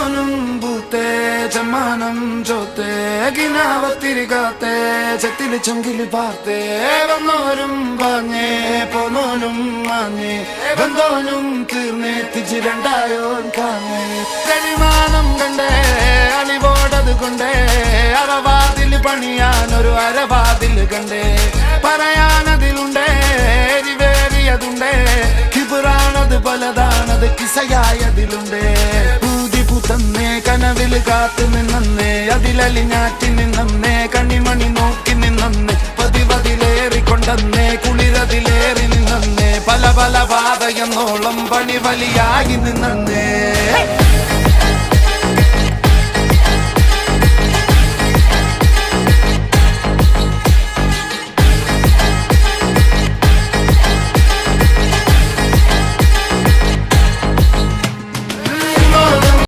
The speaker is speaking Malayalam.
വന്നോനും പൂത്തേ ചമ്മാനം ചോത്തേ ഗിനാവത്തിരികാത്തേ ചെത്തില് ചൊങ്കില് പാർത്തേ വന്നോരും പാഞ്ഞേ പോന്നോനും മാഞ്ഞേ വന്നോനും തീർന്നേ തിരിച്ച് രണ്ടായോൻ കാഞ്ഞേ കരിമാനം കണ്ടേ അലിവോടത് കൊണ്ടേ അറവാതിൽ പണിയാനൊരു അരവാതിൽ കണ്ടേ പറയാനതിലുണ്ടേ എരിവേറിയതുണ്ടേ കിബിറാണത് പലതാണത് കിസയായതിലുണ്ടേ ഊതി പുതന്നേ കനവില് കാത്തു നിന്നേ അതിലലിഞ്ഞാറ്റി നിന്നേ കണിമണി നോക്കി നിന്നേ പതിവതിലേറിക്കൊണ്ടേ കുളിരതിലേറി നിന്നേ പല പല പാതയെന്നോളം പണി വലിയായി നിന്നേ